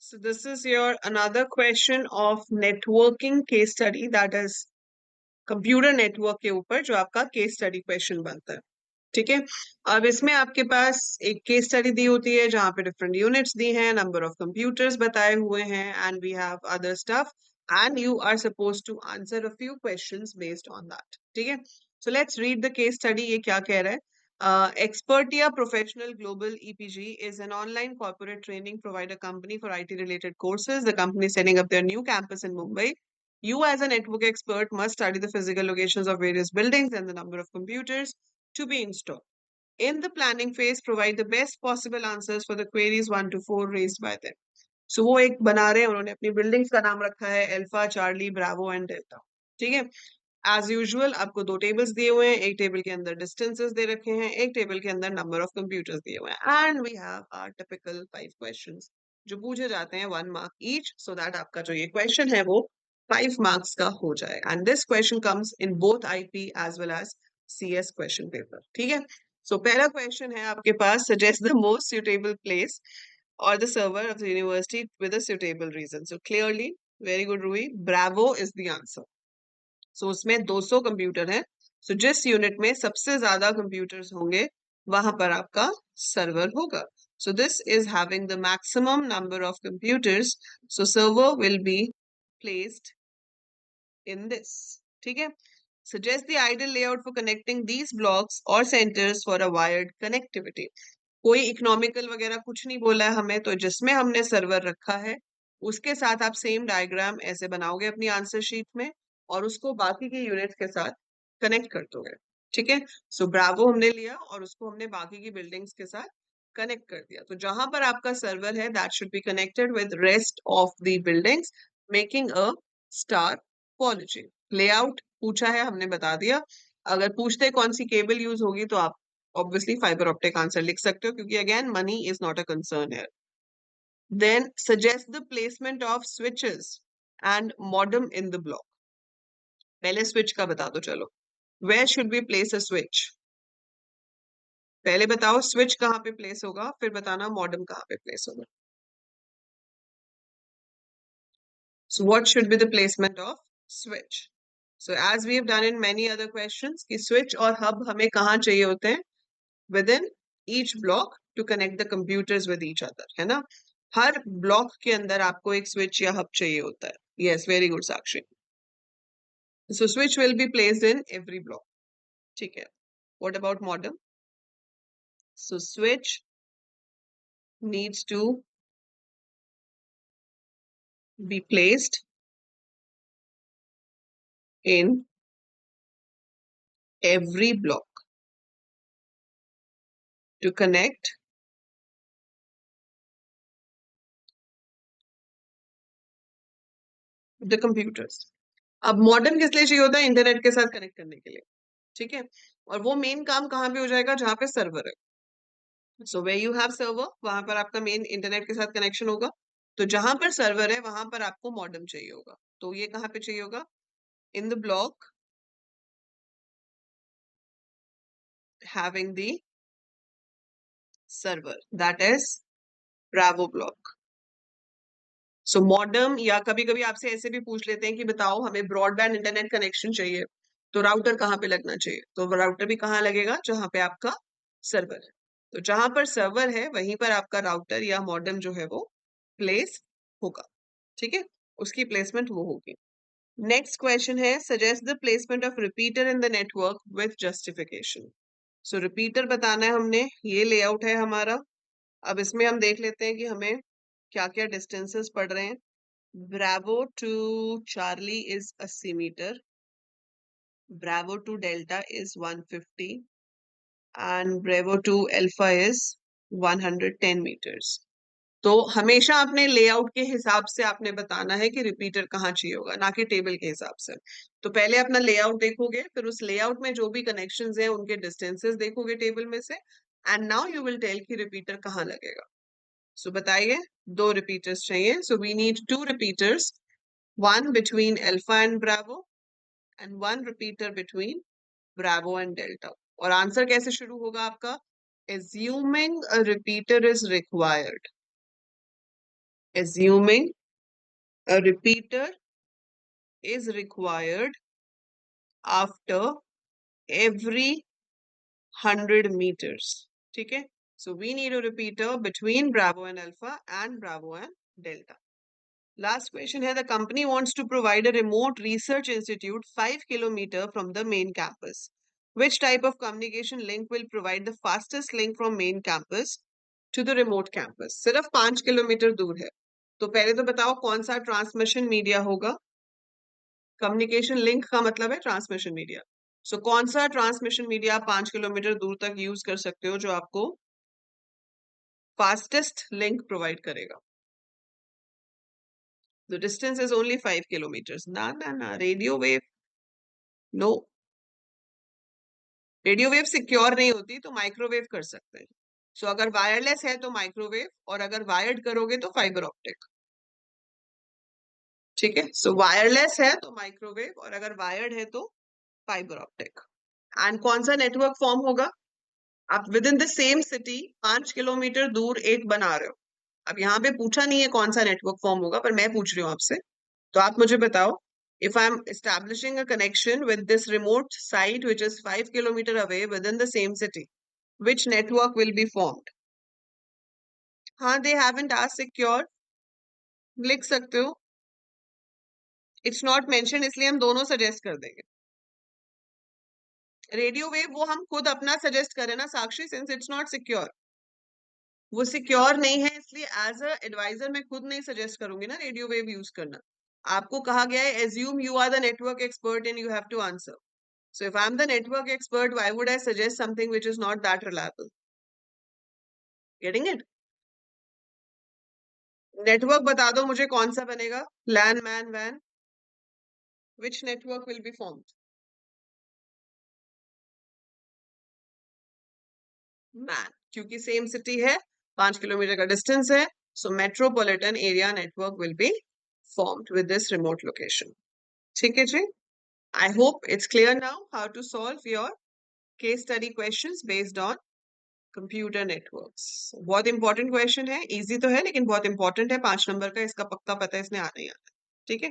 So this is your another question of networking case study, that is computer network के ऊपर जो आपका case study question बनता है। ठीक है, अब इसमें आपके पास एक केस स्टडी दी होती है जहां पे डिफरेंट यूनिट्स दी हैं, नंबर ऑफ कंप्यूटर्स बताए हुए हैं, and we have other stuff, and you are suppose to answer a few questions based on that. ठीक है, so let's read the case study. ये क्या कह रहा है? Expertia Professional Global EPG is an online corporate training provider company for IT related courses. The company is setting up their new campus in Mumbai. You, as a network expert, must study the physical locations of various buildings and the number of computers to be installed. In the planning phase, provide the best possible answers for the queries 1 to 4 raised by them. So वो एक बना रहे हैं, उन्होंने अपनी buildings का नाम रखा है alpha, Charlie, Bravo and delta. ठीक है, एज यूजुअल आपको दो टेबल्स दिए हुए हैं, एक टेबल के अंदर डिस्टेंसेस दे रखे हैं, एक टेबल के अंदर नंबर ऑफ कंप्यूटर्स दिए हुए हैं, and we have our typical 5 questions जो पूछे जाते हैं 1 मार्क ईच, सो दैट आपका जो ये क्वेश्चन है वो 5 मार्क्स का हो जाए। And this question comes in both IP as well as CS question paper. ठीक है, सो पहला क्वेश्चन है आपके पास, suggest the most suitable place or the server of the university with a suitable reason. So clearly, very good Rui, Bravo is the answer. So उसमें 200 computer हैं, so जिस unit में सबसे ज्यादा कंप्यूटर्स होंगे वहां पर आपका सर्वर होगा। So this is having the maximum number of computers, so server will be placed in this. ठीक है, suggest the ideal layout for connecting these blocks or centers for a wired connectivity. कोई economical वगैरह कुछ नहीं बोला है हमें, तो जिसमें हमने सर्वर रखा है उसके साथ आप सेम डायग्राम ऐसे बनाओगे अपनी आंसर शीट में और उसको बाकी के यूनिट्स के साथ कनेक्ट कर दोगे। ठीक है, सो ब्रावो हमने लिया और उसको हमने बाकी की बिल्डिंग्स के साथ कनेक्ट कर दिया। तो जहां पर आपका सर्वर है that should be connected with rest of the buildings, making a star policy. Layout पूछा है, हमने बता दिया। अगर पूछते कौन सी केबल यूज होगी तो आप obviously fiber optic आंसर लिख सकते हो क्योंकि again money is not a concern here. Then suggest the placement of switches and modem in the block. पहले switch का बता दो चलो, where should we place a switch? पहले बताओ switch कहाँ पे place होगा, फिर बताना modem कहाँ पे place होगा। So what should be the placement of switch? So as we have done in many other questions कि switch और hub हमें कहाँ चाहिए होते हैं? Within each block to connect the computers with each other, है ना? हर ब्लॉक के अंदर आपको एक स्विच या हब चाहिए होता है। Yes, very good Sakshi. So switch will be placed in every block. ठीक है, what about modem? So switch needs to be placed in every block to connect the computers. अब मॉडेम किस लिए चाहिए होता है? इंटरनेट के साथ कनेक्ट करने के लिए। ठीक है, और वो मेन काम कहाँ पे हो जाएगा? जहां पे सर्वर है। सो वे यू हैव सर्वर, वहां पर आपका मेन इंटरनेट के साथ कनेक्शन होगा। तो जहां पर सर्वर है वहां पर आपको मॉडेम चाहिए होगा। तो ये कहाँ पे चाहिए होगा? In the block having the server, that is Bravo block. So modem, या कभी कभी आपसे ऐसे भी पूछ लेते हैं कि बताओ हमें ब्रॉडबैंड इंटरनेट कनेक्शन चाहिए, तो राउटर कहाँ पे लगना चाहिए? तो राउटर भी कहाँ लगेगा? जहां पे आपका सर्वर है। तो जहां पर सर्वर है वहीं पर आपका राउटर या मॉडेम जो है वो प्लेस होगा। ठीक है, उसकी प्लेसमेंट वो होगी। नेक्स्ट क्वेश्चन है, suggest the placement of repeater in the network with justification. So repeater बताना है हमने, ये लेआउट है हमारा। अब इसमें हम देख लेते हैं कि हमें क्या क्या डिस्टेंसेस पड़ रहे हैं। Bravo to Charlie is 80 meter, Bravo to Delta is 150 and Bravo to Alpha is 110 meters. तो हमेशा आपने लेआउट के हिसाब से आपने बताना है कि रिपीटर कहाँ चाहिए होगा, ना कि टेबल के हिसाब से। तो पहले अपना लेआउट देखोगे, फिर उस लेआउट में जो भी कनेक्शंस हैं उनके डिस्टेंसेस देखोगे टेबल में से, and now you will tell कि रिपीटर कहाँ लगेगा। सो बताइए, दो रिपीटर्स चाहिए। So we need two repeaters, one between alpha and bravo and one repeater between bravo and delta. और आंसर कैसे शुरू होगा आपका? Assuming a repeater is required. assuming a repeater is required after every 100 meters. ठीक है? So we need a repeater between Bravo and Alpha and Bravo and Delta. Last question here. The company wants to provide a remote research institute 5 kilometers from the main campus. Which type of communication link will provide the fastest link from main campus to the remote campus? सिर्फ 5 kilometre दूर है, तो पहले तो बताओ कौन सा transmission media होगा? कम्युनिकेशन लिंक का मतलब है ट्रांसमिशन मीडिया। सो कौन सा ट्रांसमिशन मीडिया आप 5 किलोमीटर दूर तक यूज कर सकते हो जो आपको फास्टेस्ट लिंक प्रोवाइड करेगा? The distance is only 5 kilometers. ना radio wave no, radio wave secure नहीं होती तो माइक्रोवेव कर सकते हैं। सो अगर वायरलेस है तो माइक्रोवेव, और अगर वायर्ड करोगे तो फाइबर ऑप्टिक। ठीक है, सो वायरलेस है तो माइक्रोवेव, और अगर वायर्ड है तो फाइबर ऑप्टिक। एंड कौन सा नेटवर्क फॉर्म होगा? आप with in the same city 5 kilometre दूर एक बना रहे हो। अब यहाँ पे पूछा नहीं है कौन सा नेटवर्क फॉर्म होगा, पर मैं पूछ रही हूँ आपसे, तो आप मुझे बताओ, if I'm establishing a connection with this remote site which is 5 kilometer away within the same city, which network will be formed? हाँ, they haven't asked secure, लिख सकते हो, it's not mentioned, इसलिए हम दोनों सजेस्ट कर देंगे। रेडियो वेव वो हम खुद अपना सजेस्ट करें ना साक्षी, सिंस इट्स नॉट सिक्योर, वो सिक्योर नहीं है, इसलिए एज अ एडवाइजर मैं खुद नहीं सजेस्ट करूंगी ना रेडियो वेव यूज करना। आपको कहा गया है assume you are the network expert and you have to answer. So if I'm the network expert, why would I suggest something which is not that reliable? Getting it? Network बता दो मुझे कौन सा बनेगा? LAN, MAN, WAN? Which network will be formed? MAN, क्योंकि same city है, 5 kilometre का distance है, so metropolitan area network will be formed with this remote location. ठीक है जी? I hope it's clear now how to solve your case study questions based on computer networks. बहुत important question है, easy तो है लेकिन बहुत important है, 5 number का, इसका पक्का पता है, इसमें आना ही आना है। ठीक है।